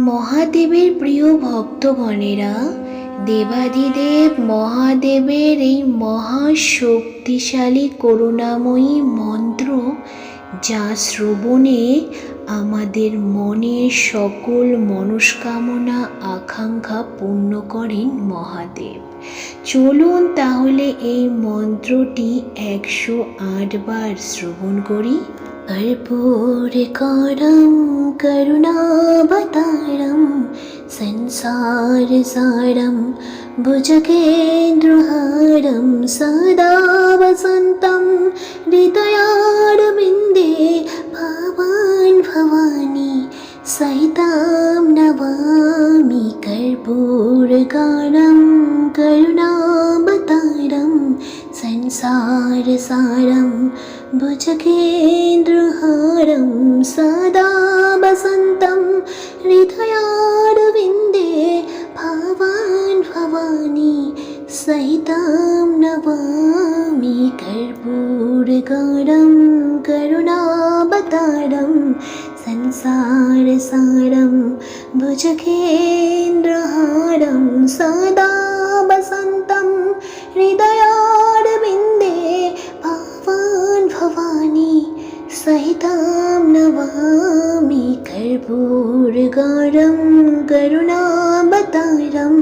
মহাদেবের প্রিয় ভক্তগণেরা, দেবাদিদেব মহাদেবের এই মহাশক্তিশালী করুণাময়ী মন্ত্র, যা শ্রবণে আমাদের মনের সকল মনস্কামনা আকাঙ্ক্ষা পূর্ণ করেন মহাদেব। চলুন তাহলে এই মন্ত্রটি 108 বার শ্রবণ করি। कर्पूरकारं करुणावतारं संसारसारं भुजगेन्द्रहारं सदा वसन्तं हृदयारविन्दे भावान् भवानी सहितां नमामि। कर्पूरकारं करुणावतारं संसारसारं भुजगेन्द्रहारं सदा वसन्तं हृदयारविन्दे भावान् भवानी सहितां नमामि। कर्पूरकारं करुणावतारं संसारसारं भुजगेन्द्रहारं सदा वसन्तं हृदयारविन्दे भावान् भवानी सहितां नमामि। कर्पूरकारं करुणावतारं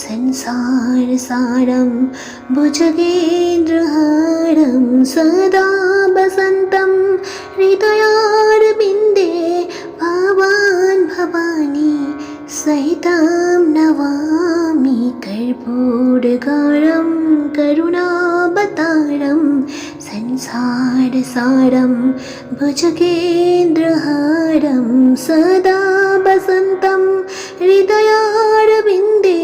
संसारसारं भुजगेन्द्रहारं सदा वसन्तं हृदयारविन्दे भावान् भवानी सहितां नमामि। कर्पूरकारं करुणावतारं संसारसारं भुजगेन्द्रहारं सदा वसन्तं हृदयारविन्दे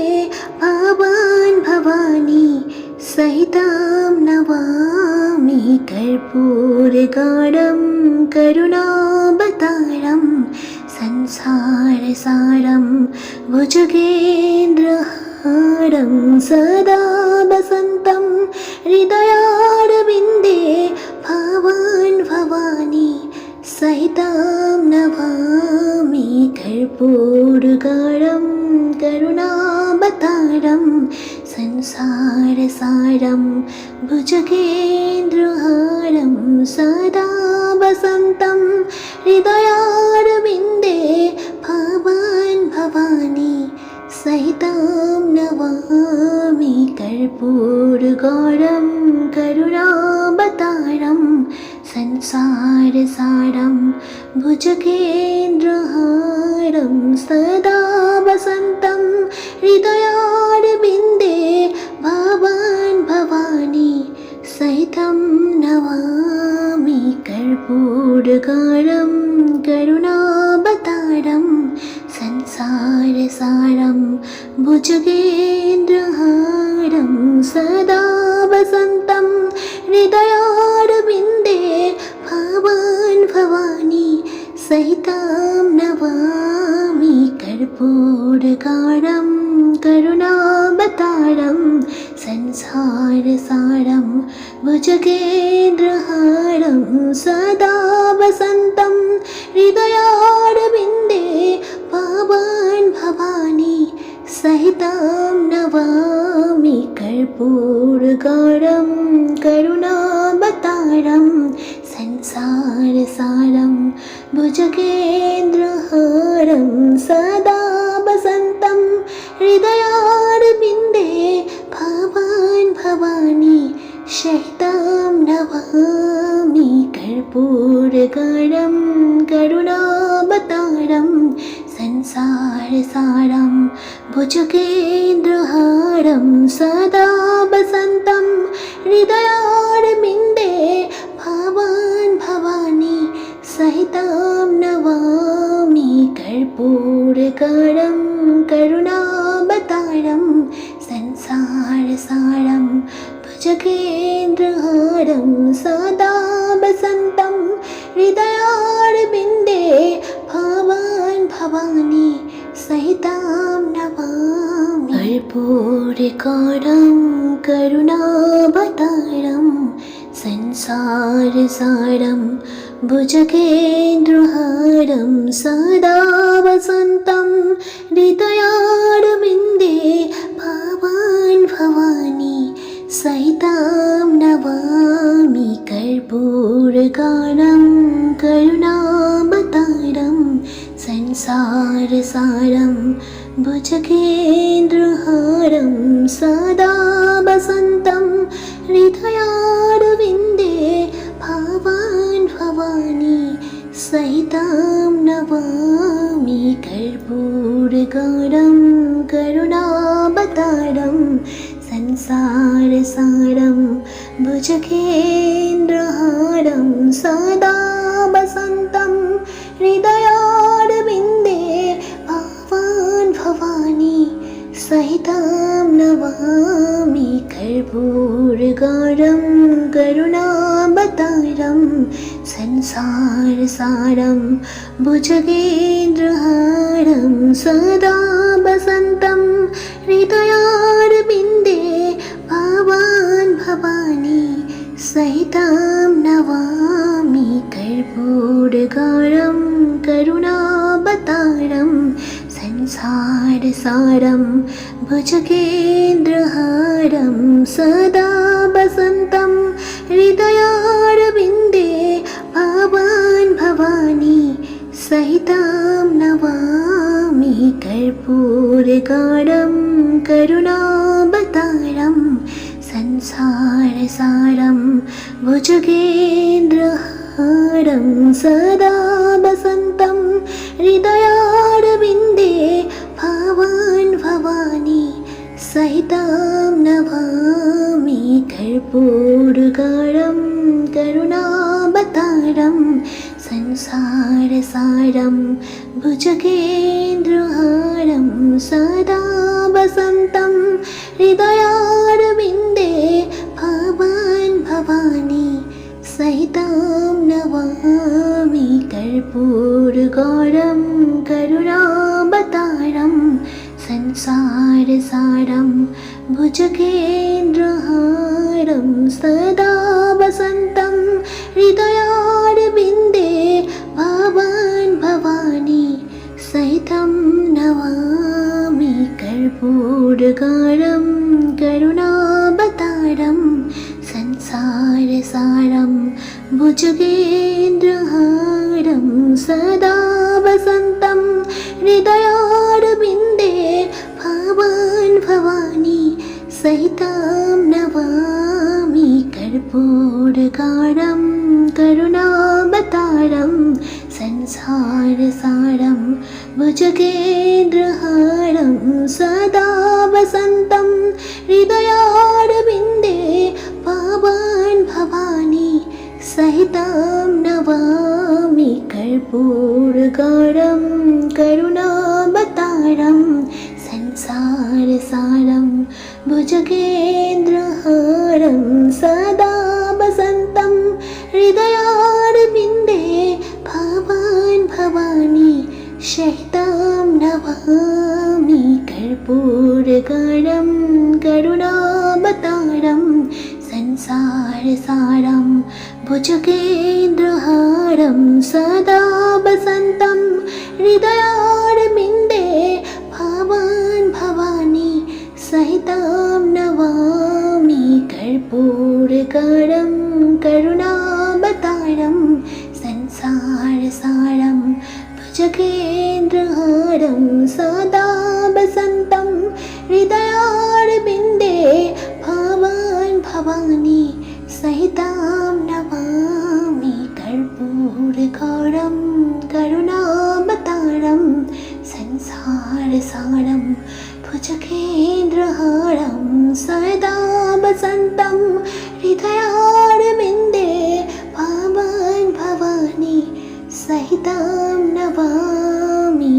भावान् भवानी सहितां नमामि। कर्पूरकारं करुणावतारं संसारसारं भुजगेन्द्रहारं सदा वसन्तं हृदयारविन्दे भावान् भवानी सहितां नमामि। कर्पूरकारं करुणावतारं संसारसारं भुजगेन्द्रहारं सदा वसन्तं हृदयारविन्दे भावान् भवानी सहितां नमामि। कर्पूरकारं करुणावतारं संसारसारं भुजगेन्द्रहारं सदा वसन्तं हृदयारविन्दे भावान् भवानी सहितं नमामि। कर्पूरकारं करुणावतारं संसारसारं भुजगेन्द्रहारं सदा वसन्तं हृदयारविन्दे भावान् भवानी सहितां नमामि। कर्पूरकारं करुणावतारं संसारसारं भुजगेन्द्रहारं सदा वसन्तं हृदयारविन्दे भावान् भवानी सहितां नमामि। कर्पूरकारं करुणावतारं संसारसारं भुजगेन्द्रहारं सदा वसन्तं हृदयारविन्दे भावान् भवानी सहितां नमामि। कर्पूरकारं करुणावतारं संसारसारं भुजगेन्द्रहारं सदा वसन्तं हृदयारविन्दे भावान् भवानी सहितां नमामि। कर्पूरकारं करुणावतारं संसारसारं भुजगेन्द्रहारं सदा वसन्तं हृदयारविन्दे भावान् भवानी सहितां नमामि। कर्पूरकारं करुणावतारं संसारसारं भुजगेन्द्रहारं सदा वसन्तं हृदयारविन्दे भावान् भवानी सहितां नवामि कर्पूरगारं करुणावतारं संसारसारं भुजगेन्द्रहारं सदा वसन्तं हृदयारविन्दे भावान् भवानी सहितां नवामि कर्पूरगारं करुणावतारं संसारसारं भुजगेन्द्रहारं सदा वसन्तं हृदयारविन्दे भावान् भवानी सहितां नवामि कर्पूरगारं करुणावतारं संसारसारं भुजगेन्द्रहारं सदा वसन्तं हृदयारविन्दे भावान् भवानी सहितां नवामि कर्पूरगारं करुणावतारं संसारसारं भुजगेन्द्रहारं सदा वसन्तं हृदयारविन्दे भावान् भवानी सहितां नवामि कर्पूरगारं करुणावतारं संसारसारं भुजगेन्द्रहारं सदा वसन्तं हृदयारविन्दे भावान् भवानी सहितां नवामि कर्पूरगारं करुणावतारं संसारसारं भुजगेन्द्रहारं सदा वसन्तं हृदयारविन्दे भावान् भवानी सहितां नवामि कर्पूरगारं करुणावतारं संसारसारं भुजगेन्द्रहारं सदा वसन्तं हृदयारविन्दे भावान् भवानी सहितं नवामि कर्पूरगारं करुणावतारं संसारसारं भुजगेन्द्रहारं सदा वसन्तं हृदयारविन्दे भावान् भवानी सहितां नवामि कर्पूरगारं करुणावतारं संसारसारं भुजगेन्द्रहारं सदा वसन्तं हृदयारविन्दे भावान् भवानी सहितां नवामि कर्पूरगारं करुणावतारं संसारसारं भुजगेन्द्रहारं सदा वसन्तं हृदयारविन्दे भावान् भवानी सहितां नवामि कर्पूरगारं करुणावतारं संसारसारं भुजगेन्द्रहारं सदा वसन्तं हृदयारविन्दे भावान् भवानी सहितां नवामि कर्पूरगारं करुणावतारं संसारसारं भुजगेन्द्रहारं सदा वसन्तं हृदयारविन्दे भावान् भवानी सहितां नवामि कर्पूरगारं करुणावतारं संसारसारं भुजगेन्द्रहारं सदा वसन्तं हृदयारविन्दे भावान् भवानी सहितां नवामि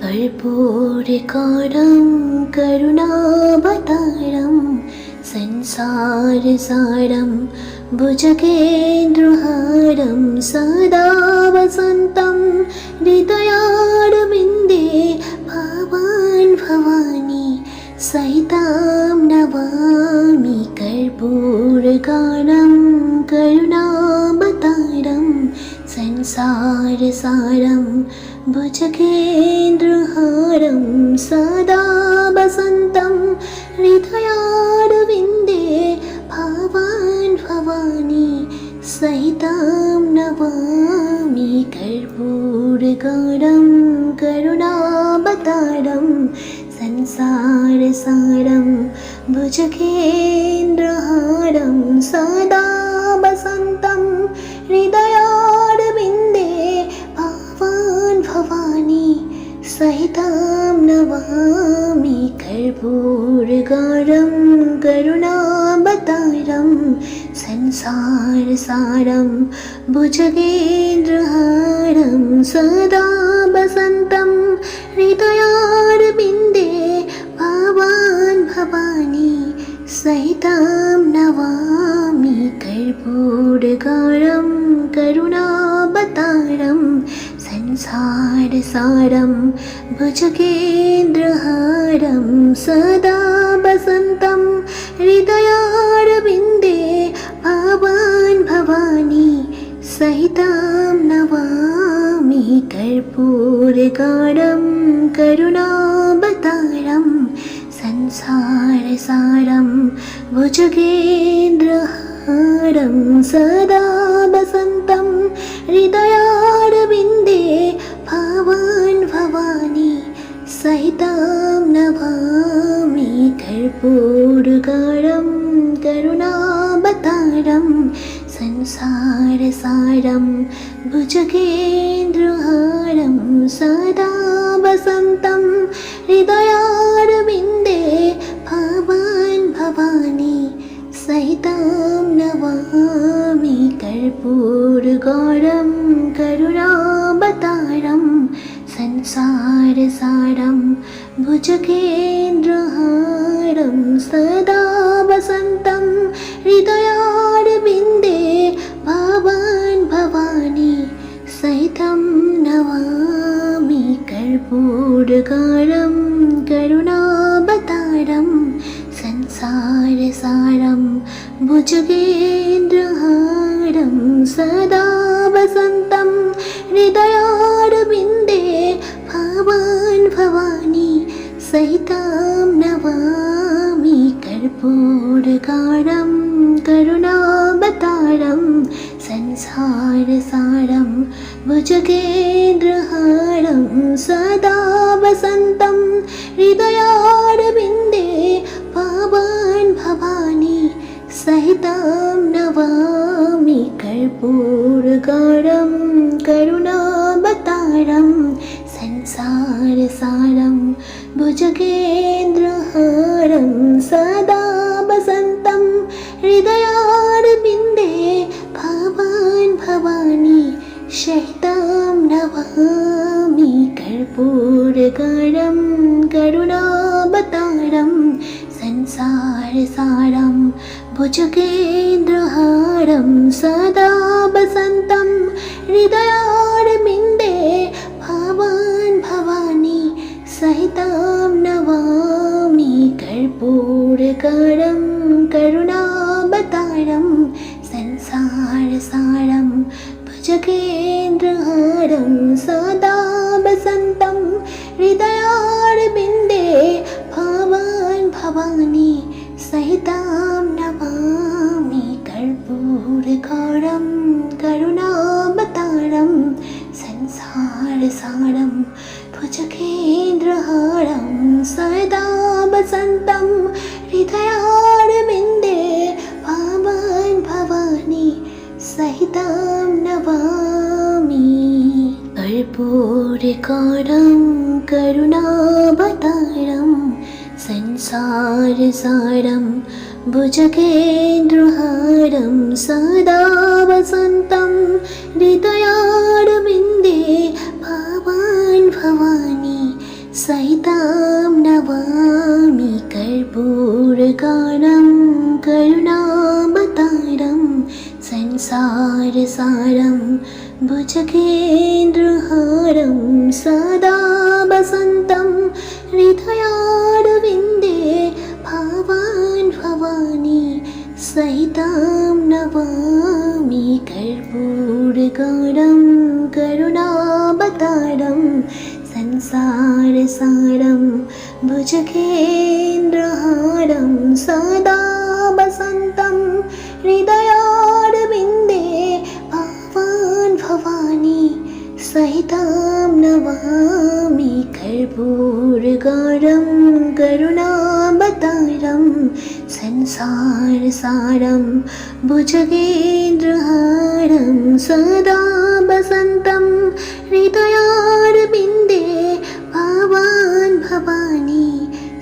कर्पूरगारं करुणावतारं संसारसारं भुजगेन्द्रहारं सदा वसन्तं हृदयारविन्दे भावान् भवानी सहितां नवामि कर्पूरगारं करुणावतारं संसारसारं भुजगेन्द्रहारं सदा वसन्तं हृदयारविन्दे भावान् भवानी सहितां नमामि कर्पूरगौरं करुणावतारं संसारसारं भुजगेन्द्रहारं सदा वसन्तं हृदयारविन्दे भावान् भवानी सहितां नमामि कर्पूरगौरं करुणावतारं संसारसारं भुजगेन्द्रहारं सदा वसन्तं हृदयारविन्दे भावान् भवानी सहितां नमामि कर्पूरगौरं करुणावतारं संसारसारं भुजगेन्द्रहारं सदा वसन्तं हृदयारविन्दे भावान् भवानी सहितां नमामि कर्पूरगौरं करुणावतारं संसारसारं भुजगेन्द्रहारं सदा वसन्तं हृदयारविन्दे भावान् भवानी सहितां नमामि कर्पूरगौरं करुणावतारं संसारसारं भुजगेन्द्रहारं सदा वसन्तं हृदयारविन्दे भावान् भवानी सहितां नमामि कर्पूरगौरं करुणावतारं संसारसारं भुजगेन्द्रहारं सदा वसन्तं हृदयारविन्दे भावान् भवानी सहितं नमामि कर्पूरगौरं करुणावतारं संसारसारं भुजगेन्द्रहारं सदा वसन्तं हृदयारविन्दे भावान् भवानी सहितां नमामि कर्पूरगौरं करुणावतारं संसारसारं भुजगेन्द्रहारं सदा वसन्तं हृदयारविन्दे भावान् भवानी सहितां नमामि कर्पूरगौरं करुणावतारं संसारसारं भुजगेन्द्रहारं सदा वसन्तं हृदयारविन्दे भावान् भवानी सहितां नमामि कर्पूरगौरं करुणावतारं संसारसारं भुजगेन्द्रहारं सदा वसन्तं हृदयारविन्दे भावान् भवानी सहितां नमामि कर्पूरगौरं करुणावतारं संसारसारं भुजगेन्द्रहारं सदा वसन्तं हृदयारविन्दे भावान् भवानी सहितां नमामि कर्पूरगौरं करुणावतारं संसारसारं भुजगेन्द्रहारं सदा वसन्तं हृदयारविन्दे भावान् भवानी सहितां नमामि कर्पूरगौरं करुणावतारं संसारसारं भुजगेन्द्रहारं सदा वसन्तं हृदयारविन्दे भावान् भवानी सहितां नमामि कर्पूरगौरं करुणावतारं संसारसारं भुजगेन्द्रहारं सदा वसन्तं हृदयारविन्दे भावान् भवानी सहितां नमामि कर्पूरगौरं करुणावतारं संसारसारं सारं भुजगेन्द्रहारं सदा वसन्तं हृदयारविन्दे भावान् भवानी सहितां नमामि कर्पूरगारं करुणावतारं संसारसारं भुजगेन्द्रहारं सदा वसन्तं हृदयारविन्दे भावान् भवानी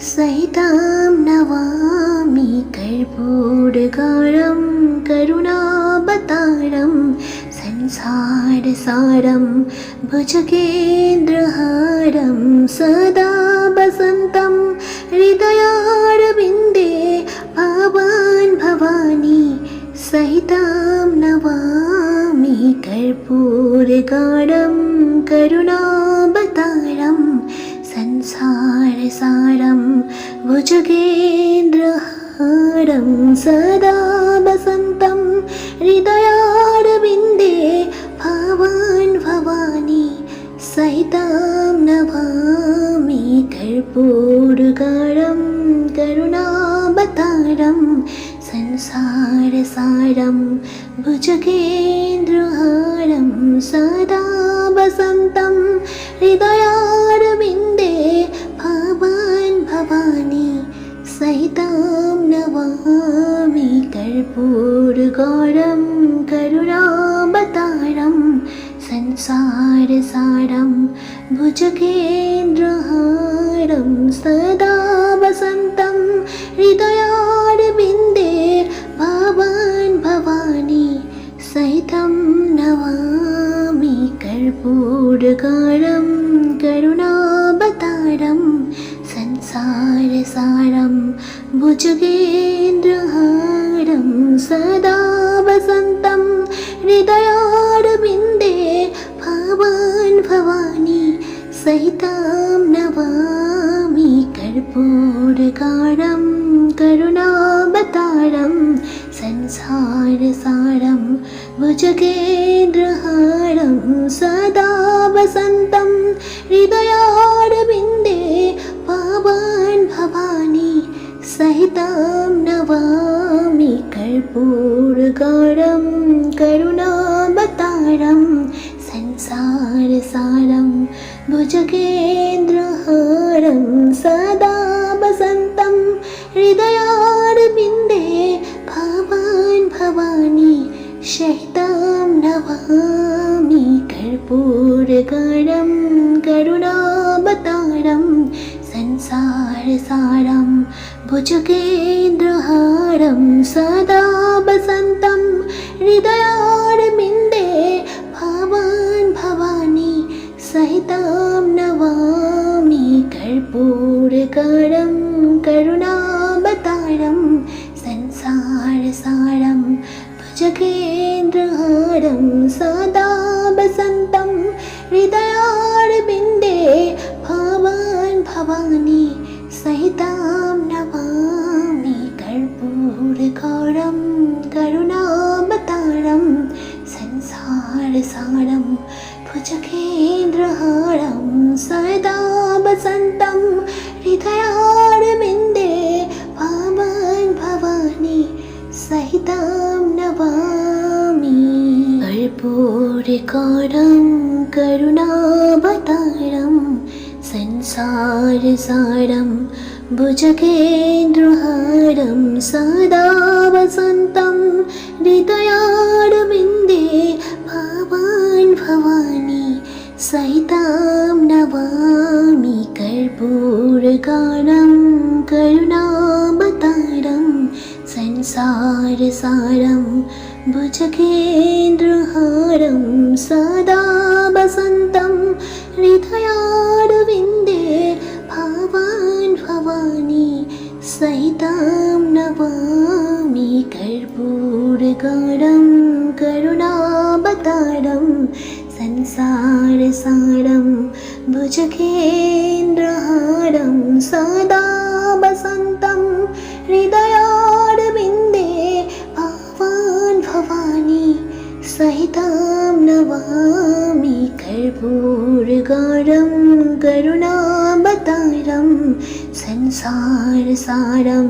सहितां नमामि कर्पूरगारं करुणावतारं संसारसारं भुजगेन्द्रहारं सदा वसन्तं हृदयारविन्दे भावान् भवानी सहितां नमामि कर्पूरगारं करुणावतारं संसारसारं भुजगेन्द्रहारं सदा वसन्तं हृदयारविन्दे भावान् भवानी सहितां नमामि कर्पूरगारं करुणावतारं संसारसारं भुजगेन्द्रहारं सदा वसन्तं हृदयारविन्दे भावान् भवानी सहितां नमामि कर्पूरगारं करुणावतारं संसारसारं भुजगेन्द्रहारं सदा वसन्तं हृदयारविन्दे भावान् भवानी सहितं नमामि कर्पूरगारं करुणावतारं संसारसारं भुजगेन्द्रहारं सदा वसन्तं हृदयारविन्दे भावान् भवानी सहितां नमामि कर्पूरगारं करुणावतारं संसारसारं भुजगेन्द्रहारं सदा वसन्तं हृदयारविन्दे भावान् भवानी सहितां नमामि कर्पूरगारं करुणावतारं संसारसारं भुजगेन्द्रहारं सदा वसन्तं हृदयारविन्दे भावान् भवानी सहितां नमामि कर्पूरगारं करुणावतारं संसारसारं भुजगेन्द्रहारं सदा वसन्तं हृदयारविन्दे भावान् भवानी सहितां नमामि कर्पूरगारं करुणावतारं संसारसारं भुजगेन्द्रहारं सदा वसन्तं हृदयारविन्दे भावान् भवानी सहितां नमामि कर्पूरगारं करुणावतारं संसारसारं भुजगेन्द्रहारं सदा वसन्तं हृदयारविन्दे भावान् भवानी सहितां नमामि कर्पूरगारं करुणावतारं संसारसारं भुजगेन्द्रहारं सदा वसन्तं हृदयारविन्दे भावान् भवानी सहितां नमामि कर्पूरगारं करुणावतारं संसारसारं भुजगेन्द्रहारं सदा वसन्तं हृदयारविन्दे भावान् भवानी सहितां नमामि कर्पूरगारं करुणावतारं संसारसारं भुजगेन्द्रहारं सदा वसन्तं हृदयारविन्दे भावान् भवानी सहितां नमामि कर्पूरगारं करुणावतारं संसारसारं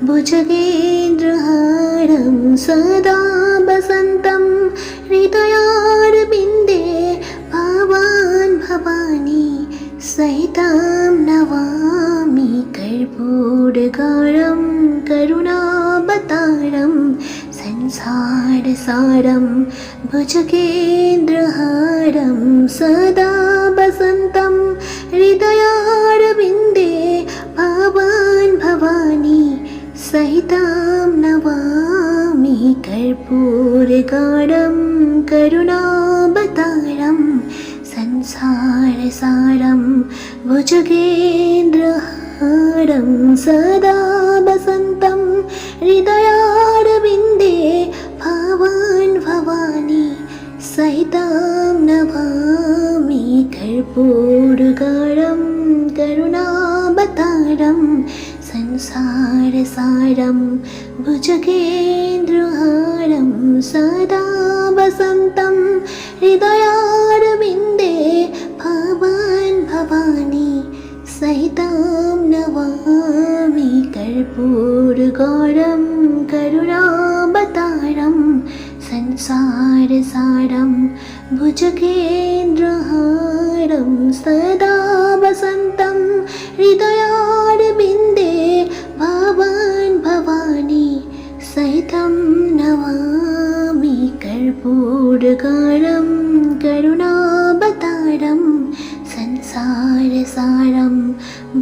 भुजगेन्द्रहारं सदा वसन्तं हृदयारविन्दे भावान् भवानी सहितं नमामि कर्पूरगौरं करुणावतारं संसारसारं भुजगेन्द्रहारं सदा वसन्तं हृदयारविन्दे भावान् भवानी सहितं नमामि कर्पूरगौरं करुणावतारं संसारसारं भुजगेन्द्रहारं सदा वसन्तं हृदयारविन्दे भावान् भवानी सहितं नमामि कर्पूरगौरं करुणावतारं संसारसारं भुजगेन्द्रहारं सदा वसन्तं हृदयारविन्दे भावान् भवानी सहितं नमामि कर्पूरगौरं करुणावतारं संसारसारं भुजगेन्द्रहारं सदा वसन्तं हृदयारविन्दे भावान् भवानी सहितं नमामि कर्पूरगौरं करुणावतारं संसारसारं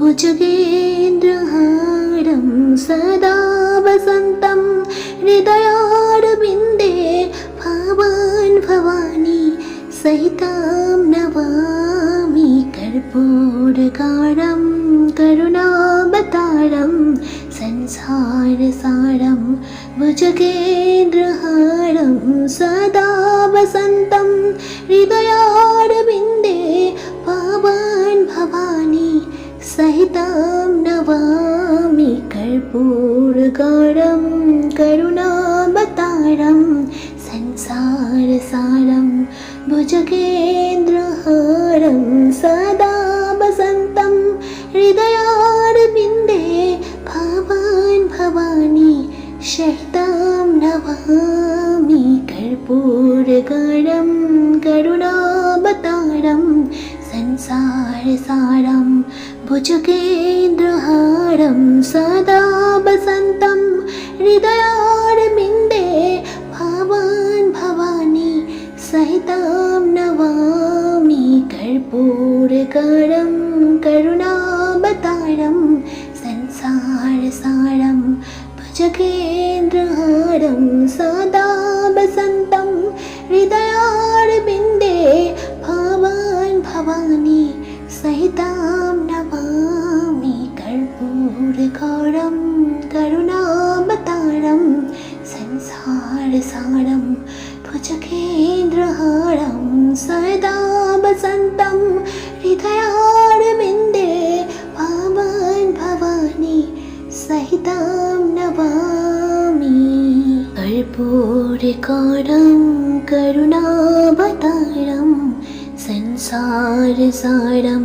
भुजगेन्द्रहारं सदा वसन्तं हृदयारविन्दे भावान् भवानी सहितं नमामि कर्पूरगौरं करुणावतारं संसारसारं भुजगेन्द्रहारं सदा वसन्तं हृदयारविन्दे भावान् भवानी सहितं नमामि कर्पूरगौरं करुणावतारं संसारसारं भुजगेन्द्रहारं सदा वसन्तं हृदयारविन्दे भावान् भवानी सहितं नमामि कर्पूरगौरं करुणावतारं संसारसारं भुजगेन्द्रहारं सदा वसन्तं हृदयारविन्दे भावान् भवानी सहितं नमामि कर्पूरगौरं करुणावतारं संसारसारं भुजगेन्द्रहारं सदा वसन्तं हृदयारविन्दे भावान् भवानी सहितं नमामि कर्पूरगौरं करुणावतारं संसारसारं भुजगेन्द्रहारं सदा वसन्तं हृदयारविन्दे भावान् भवानी सहितं नमामि कर्पूरगौरं करुणावतारं संसारसारं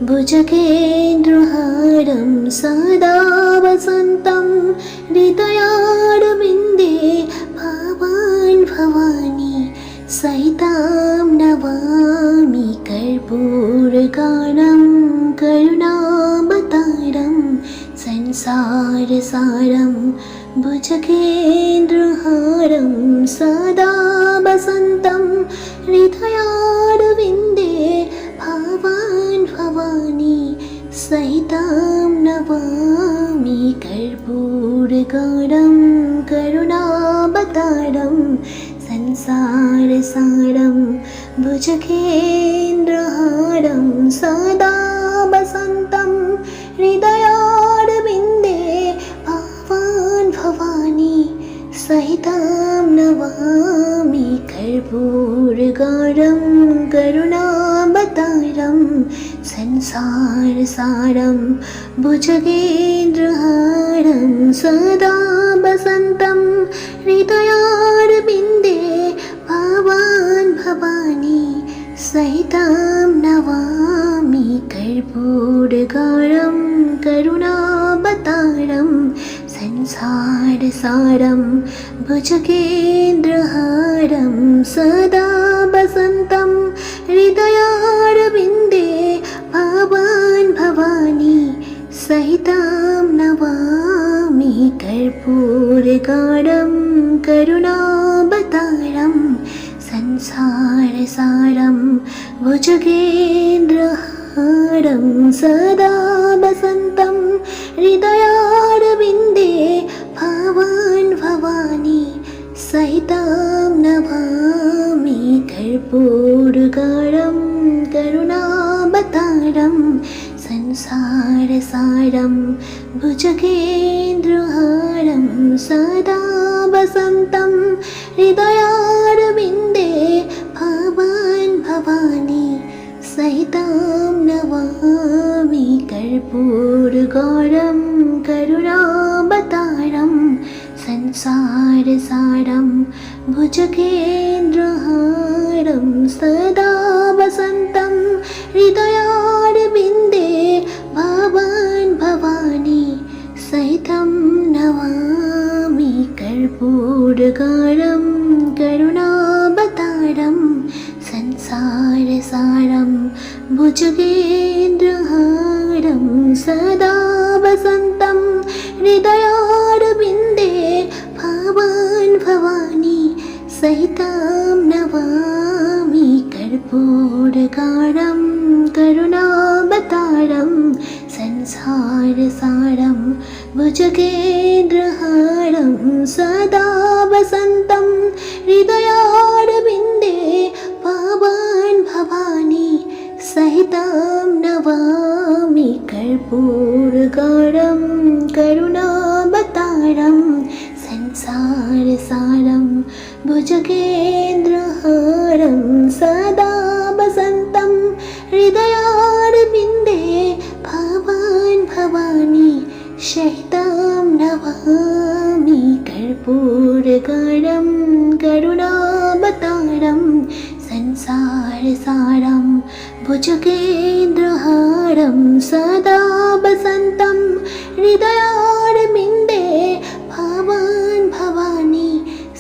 भुजगेन्द्रहारं सदा वसन्तं हृदयारविन्दे भावान् भवानी सहितं नमामि कर्पूरगौरं करुणावतारं संसारसारं भुजगेन्द्रहारं सदा वसन्तं हृदयारविन्दे भावान् भवानी सहितं नमामि कर्पूरगौरं करुणावतारं संसारसारं भुजगेन्द्रहारं सदा वसन्तं हृदयारविन्दे भावान् भवानी सहितं नमामि कर्पूरगौरं करुणावतारं संसारसारं भुजगेन्द्रहारं सदा वसन्तं हृदयारविन्दे भावान् भवानी सहितं नमामि कर्पूरगौरं करुणा संसारसारं भुजगेन्द्रहारं सदा वसन्तं हृदयारविन्दे भवान् भवानी सहितां नमामि कर्पूरगाढं करुणावतारं संसारसारं भुजगेन्द्रहारं सदा वसन्तं हृदयारविन्दे भवान् भवानी सहितां नमामि कर्पूरगाढं करुणावतारं संसारसारं भुजगेन्द्रहारं सदा वसन्तं हृदयारविन्दे भवान् भवानी सहितां नमामि कर्पूरगाढं करुणावतारं संसारसारं भुजगेन्द्रहारं सदा वसन्तं हृदयारविन्दे भवान् भवानी सहितं नमामि कर्पूरगाढं करुणावतारं संसारसारं भुजगेन्द्रहारं सदा वसन्तं हृदयारविन्दे भवान् भवानी सहितां नमामि कर्पूरगाढं करुणावतारं संसारसारं भुजगेन्द्रहारं सदा वसन्तं हृदयारविन्दे भवान् भवानी सहितां नमामि कर्पूरगाढं करुणावतारं संसारसारं भुजगेन्द्रहारं सदा वसन्तं हृदयारविन्दे भवान् भवानी सहितां नमामि कर्पूरगाढं करुणावतारं संसारसारं भुजगेन्द्रहारं सदा वसन्तं हृदयारविन्दे भवान् भवानी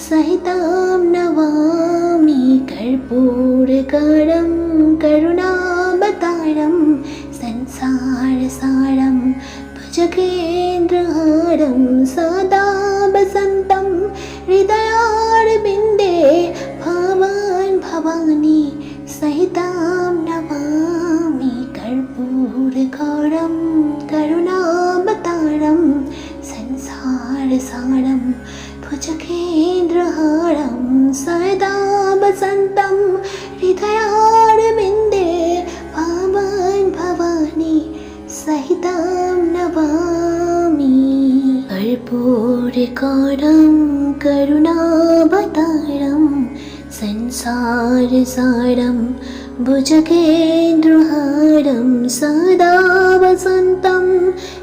सहितां नमामि कर्पूरगाढं करुणावतारं संसारसारं भुजगेन्द्रहारं सदा वसन्तं हृदयारविन्दे भवान् भवानी सहितां नमामि कर्पूरगाढं करुणावतारं संसारसारं भुजगेन्द्रहारं सदा वसन्तं हृदयारविन्दे भवान् भवानी सहितां नमामि कर्पूरगाढं करुणावतारं संसारसारं भुजगेन्द्रहारं सदा वसन्तं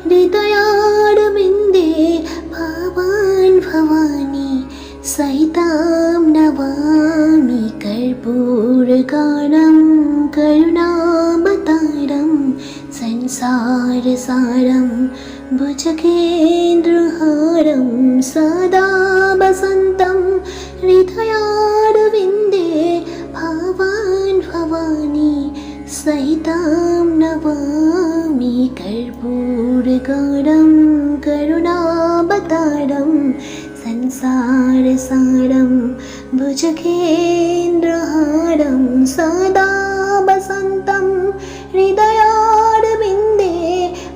हृदयारविन्दे भवान् भवानी सहितां नमामि कर्पूरगाढं करुणावतारं संसारसारं भुजगेन्द्रहारं सदा वसन्तं हृदयारविन्दे भवान् भवानी सहितां नमामि कर्पूरगाढं करुणावतारं संसारसारं भुजगेन्द्रहारं सदा वसन्तं हृदयारविन्दे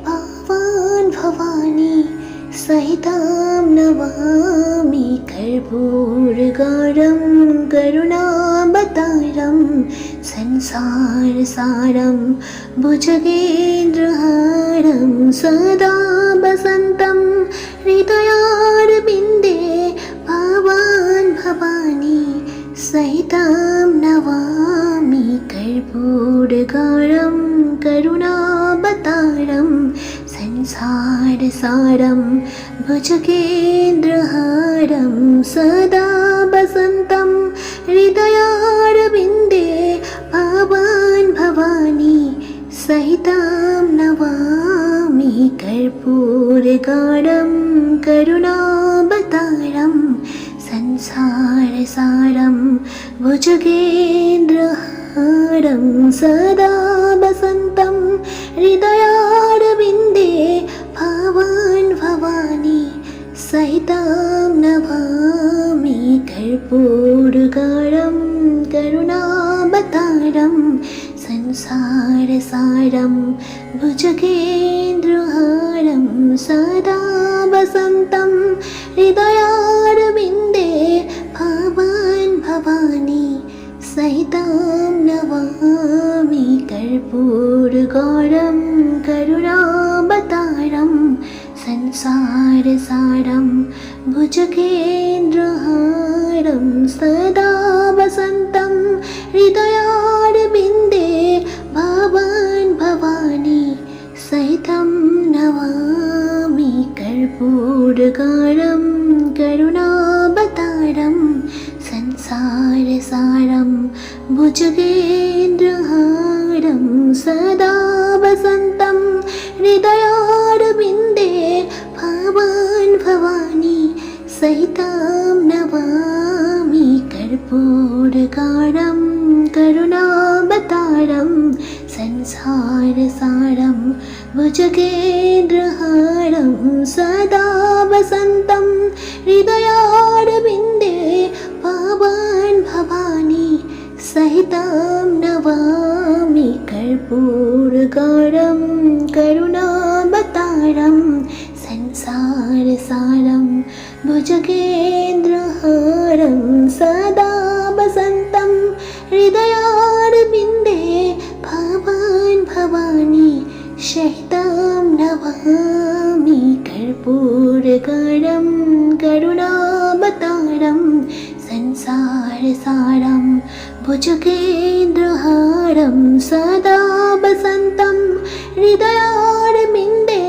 भवान् भवानी सहितां नमामि कर्पूरगाढं करुणावतारं संसारसारं भुजगेन्द्रहारं सदा वसन्तं हृदयारविन्दे भवान् भवानी सहितां नमामि कर्पूरगाढं करुणावतारं संसारसारं भुजगेन्द्रहारं सदा वसन्तं हृदयारविन्दे भवान् भवानी सहितां नमामि कर्पूरगाढं कर्पूरगाढं करुणावतारं संसारसारं भुजगेन्द्रहारं सदा वसन्तं हृदयारविन्दे भावान् भवानी सहितां नमामि कर्पूरगाढं करुणावतारं संसारसारं भुजगेन्द्रहारं सदा वसन्तं हृदयारविन्दे भावान् भवानी सहितां नमामि कर्पूरगाढं करुणावतारं संसारसारं भुजगेन्द्रहारं सदा वसन्तं हृदयारविन्दे भावान् भवानी सहितं नमामि कर्पूरगाढं करुणावतारं संसारसारं भुजगेन्द्रहारं सदा वसन्तं हृदयारविन्दे भावान् भवानी सहितां नमामि कर्पूरगाढं करुणावतारं संसारसारं भुजगेन्द्रहारं सदा वसन्तं हृदयारविन्दे भावान् भवानी सहितां नमामि कर्पूरगाढं करुणावतारं संसारसारं भुजगेन्द्रहारं सदा वसन्तं हृदयारविन्दे भावान् भवानी सहितां नमामि कर्पूरगाढं करुणावतारं संसारसारं भुजगेन्द्रहारं सदा वसन्तं हृदयारविन्दे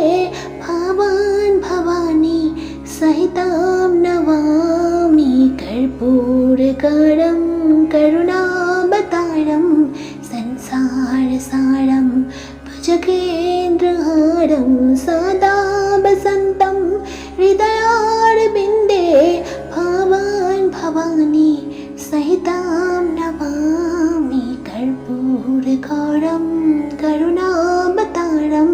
भावान् भवानी सहितां नमामि कर्पूरगाढं करुणावतारं संसारसारं भुजगेन्द्रहारं सदा वसन्तं हृदयारविन्दे भावान् भवानी सहितां नमामि कर्पूरगाढं करुणावतारं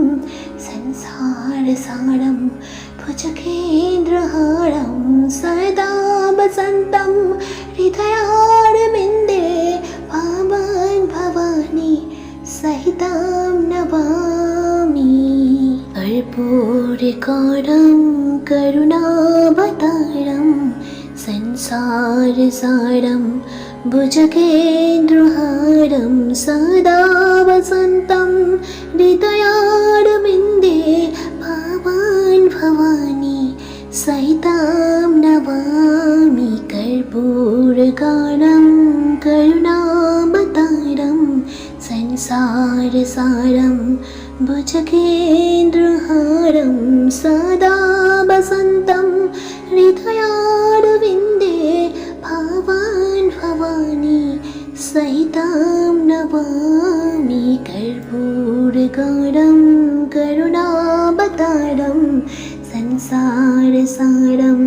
संसारसारं भुजगेन्द्रहारं सदा वसन्तं हृदयारविन्दे भावान् भवानी सहितां नमामि कर्पूरगाढं करुणावतारं संसारसारं भुजगेन्द्रहारं सदा वसन्तं हृदयारविन्दे भावान् भवानी सहितां नमामि कर्पूरगाढं करुणावतारं संसारसारं भुजगेन्द्रहारं सदा वसन्तं हृदयारविन्दे भावान् भवानी सहितां नमामि कर्पूरगाढं करुणावतारं संसारसारं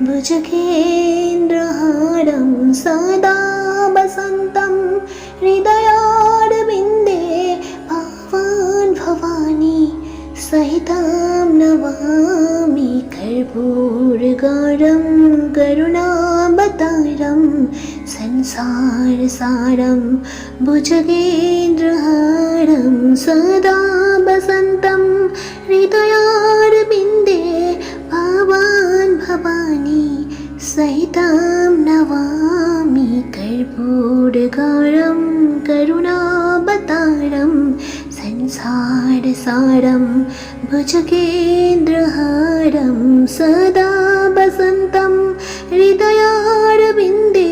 भुजगेन्द्रहारं सदा वसन्तं हृदयारविन्दे भावान् भवानी सहितां नमामि कर्पूरगाढं करुणावतारं संसारसारं भुजगेन्द्रहारं सदा वसन्तं हृदयारविन्दे भावान् भवानी सहितां नमामि कर्पूरगाढं करुणावतारं संसारसारं भुजगेन्द्रहारं सदा वसन्तं हृदयारविन्दे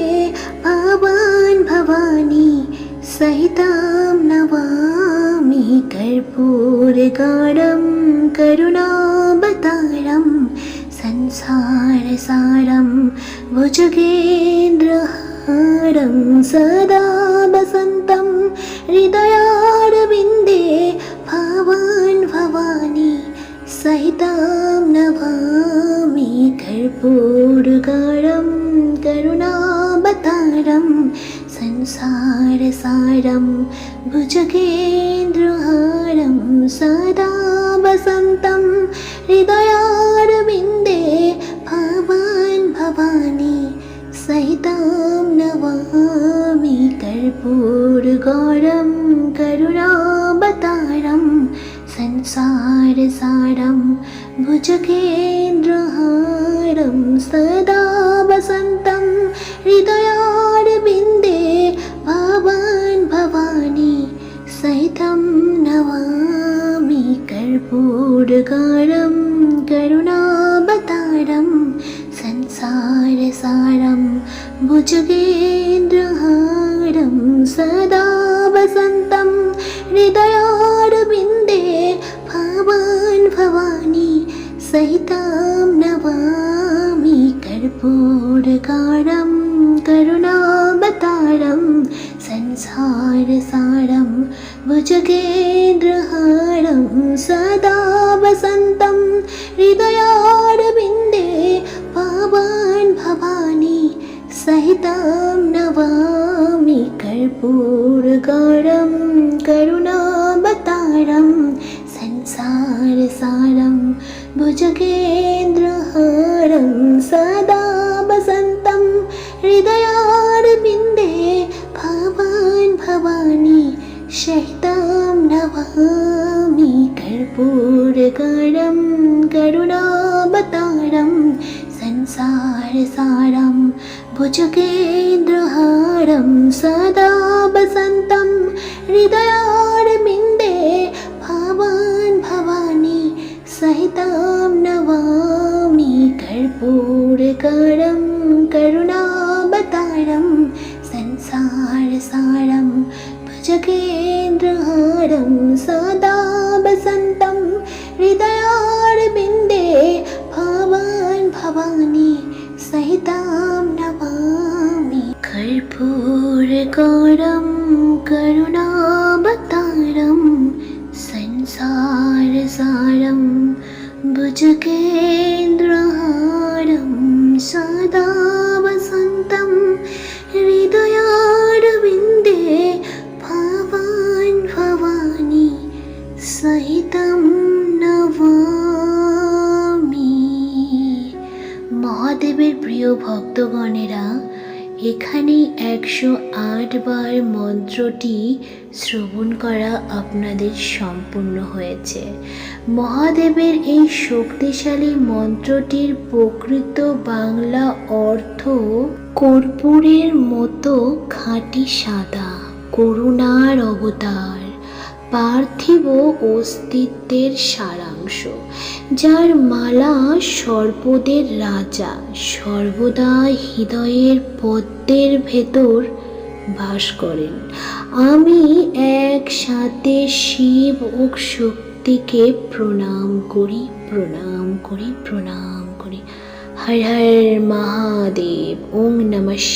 भावान् भवानी सहितां नमामि कर्पूरगाढं करुणावतारं संसारसारं भुजगेन्द्रहारं सदा वसन्तं हृदयारविन्दे भावान् भवानी सहितां नमामि कर्पूरगौरं करुणावतारं संसारसारं भुजगेन्द्रहारं सदा वसन्तं हृदयारविन्दे भवान् भवानी सहितां नमामि कर्पूरगौरं करुणावतारं संसारसारं भुजगेन्द्रहारं सदा वसन्तं हृदयारविन्दे भवान् भवानी सहितं नमामि कर्पूरगौरं करुणावतारं संसारसारं भुजगेन्द्रहारं सदा वसन्तं हृदयारविन्दे भवान् भवानी सहितां नमामि कर्पूरगौरं करुणावतारं संसारसारं भुजगेन्द्रहारं सदा वसन्तं हृदयारविन्दे भवान् भवानी सहितां नमामि कर्पूरगौरं करुणावतारं संसारसारं भुजगेन्द्रहारं सदा वसन्तं हृदयारविन्दे भवान् भवानी सहितां नमामि कर्पूरगौरं करुणावतारं संसारसारं भुजगेन्द्रहारं सदा वसन्तं हृदयारविन्दे भवान् भवानी सहितां नमामि कर्पूरगौरं करुणावतारं संसारसारं भुजगेन्द्रहारं सदा वसन्तं हृदयारविन्दे भवान् भवानी सहितां नमामि कर्पूरगौरं करुणावतारं संसारसारं भुजगेन्द्रहारं सदा वसन्तं हृदयारविन्दे भवान् भवानी सहितं नमामि। মহাদেবের প্রিয় ভক্তগণেরা, এখানেই 108 বার মন্ত্রটি শ্রবণ করা আপনাদের সম্পূর্ণ হয়েছে। মহাদেবের এই শক্তিশালী মন্ত্রটির প্রকৃত বাংলা অর্থ কর্পূরের মতো খাঁটি সাদা, করুণার অবতার, পার্থিব অস্তিত্বের সারাংশ, যার মালা সর্পদের রাজা, সর্বদা হৃদয়ের পদ্মের ভেতর বাস করেন। আমি একসাথে শিব ও শক্তিকে প্রণাম করি, প্রণাম করি, প্রণাম করি। হর হর মহাদেব। ওং নমঃ।